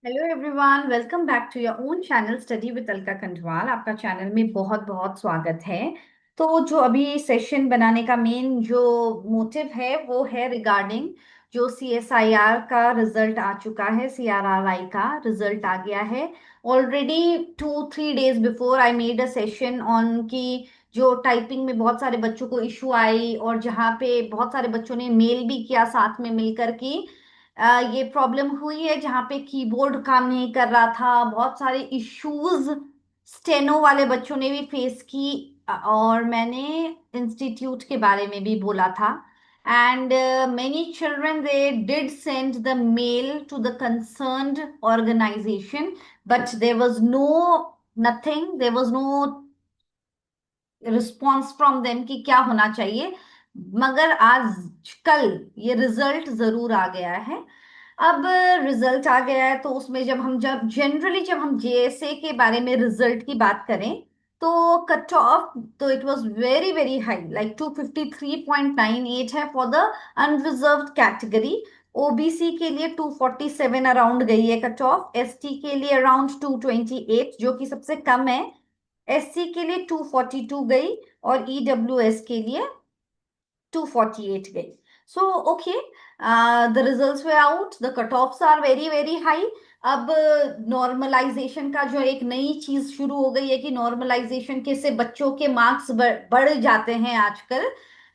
Hello everyone, welcome back to your own channel study with Alka Kanthwal. आपका channel में बहुत बहुत स्वागत है। तो जो अभी सेशन बनाने का मेन जो मोटिव है वो है रिगार्डिंग जो CSIR का रिजल्ट आ चुका है। CRRI का रिजल्ट आ गया है already. 2-3 days before I made a session on की जो टाइपिंग में बहुत सारे बच्चों को इशू आई और जहाँ पे बहुत सारे बच्चों ने मेल भी किया साथ में मिलकर की ये प्रॉब्लम हुई है जहाँ पे कीबोर्ड काम नहीं कर रहा था। बहुत सारे इश्यूज स्टेनो वाले बच्चों ने भी फेस की और मैंने इंस्टीट्यूट के बारे में भी बोला था। And many children they did send the mail to the concerned organization, but there was nothing, there was no response from them कि क्या होना चाहिए। मगर आज कल ये रिजल्ट जरूर आ गया है। अब रिजल्ट आ गया है तो उसमें जब जनरली जब हम JSA के बारे में रिजल्ट की बात करें तो कट ऑफ तो it was very very high, like 253.98 है for the unreserved category. OBC के लिए 247 अराउंड गई है कट ऑफ, ST के लिए अराउंड 228 जो कि सबसे कम है, SC के लिए 242 गई और EWS के लिए 248 गई। So okay, the results were out, the cut offs are very very high. अब नॉर्मलाइजेशन का जो एक नई चीज शुरू हो गई है कि नॉर्मलाइजेशन के से बच्चों के मार्क्स बढ़ जाते हैं आजकल।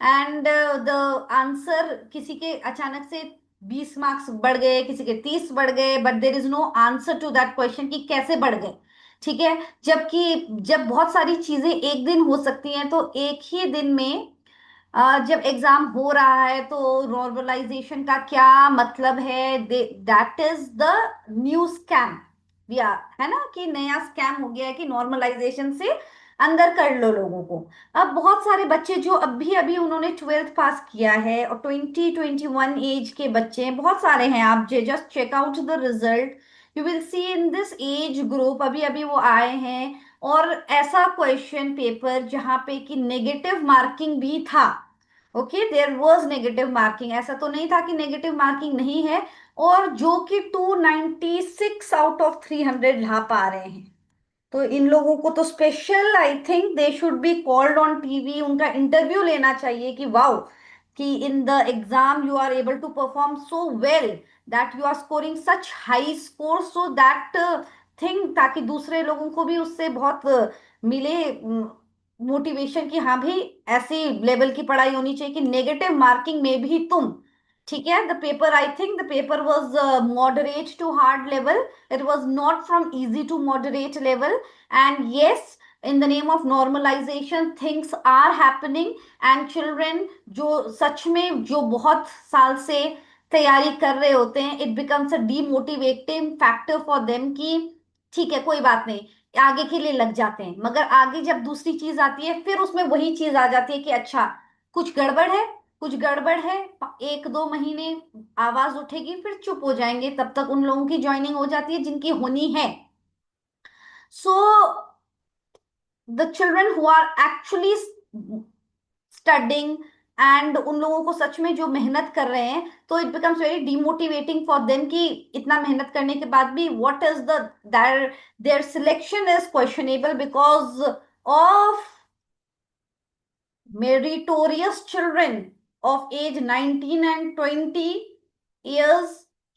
एंड द आंसर किसी के अचानक से 20 मार्क्स बढ़ गए, किसी के 30 बढ़ गए, but there is no answer to that question कि कैसे बढ़ गए। ठीक है, जबकि जब बहुत सारी चीजें एक दिन हो सकती हैं तो एक ही दिन में जब एग्जाम हो रहा है तो नॉर्मलाइजेशन का क्या मतलब है? That is the new scam. है ना कि नया स्कैम हो गया है कि नॉर्मलाइजेशन से अंदर कर लो लोगों को। अब बहुत सारे बच्चे जो अभी अभी उन्होंने 12th पास किया है और 20-21 एज के बच्चे हैं, बहुत सारे हैं। आप just check out the result, you will see in this age group अभी अभी वो आए हैं। और ऐसा क्वेश्चन पेपर जहां पे कि नेगेटिव मार्किंग भी था। Okay, there was negative marking, ऐसा तो नहीं था कि नेगेटिव मार्किंग नहीं है। और जो कि 296 आउट ऑफ 300 ला पा रहे हैं, तो इन लोगों को तो special, I think they should be called on TV, उनका इंटरव्यू लेना चाहिए कि वाओ, कि in the exam you are able to perform so well that you are scoring such high score, so that thing, ताकि दूसरे लोगों को भी उससे बहुत मिले मोटिवेशन कि हाँ भाई ऐसी लेवल की पढ़ाई होनी चाहिए कि नेगेटिव मार्किंग में भी तुम। ठीक है, the paper, I think the paper was moderate to hard level, it was not from easy to moderate level. And yes, in the name of normalization things are happening, and children जो सच में जो बहुत साल से तैयारी कर रहे होते हैं, it becomes a demotivating factor for them कि ठीक है कोई बात नहीं, आगे के लिए लग जाते हैं। मगर आगे जब दूसरी चीज आती है फिर उसमें वही चीज आ जाती है कि अच्छा कुछ गड़बड़ है, कुछ गड़बड़ है। 1-2 महीने आवाज उठेगी फिर चुप हो जाएंगे, तब तक उन लोगों की ज्वाइनिंग हो जाती है जिनकी होनी है। So the children who are actually studying and उन लोगों को सच में जो मेहनत कर रहे हैं, तो it becomes very demotivating for them कि इतना मेहनत करने के बाद भी what is the their their selection is questionable because of meritorious children of age 19 and 20 years,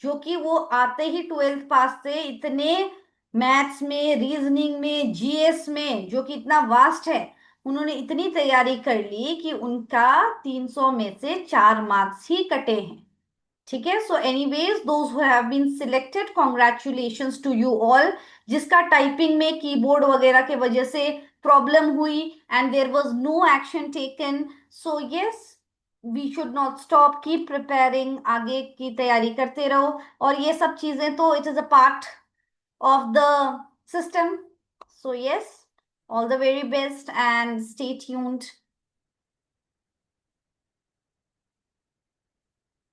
जो कि वो आते ही 12th पास से इतने मैथ्स में, रीजनिंग में, GS में जो कि इतना वास्ट है, उन्होंने इतनी तैयारी कर ली कि उनका 300 में से 4 मार्क्स ही कटे हैं। ठीक है, so anyways those who have been selected, congratulations to you all. जिसका टाइपिंग में कीबोर्ड वगैरह के वजह से प्रॉब्लम हुई and there was no action taken, so yes, we should not stop, keep preparing, आगे की तैयारी करते रहो। और ये सब चीजें तो it is a part of the system. So yes, all the very best and stay tuned.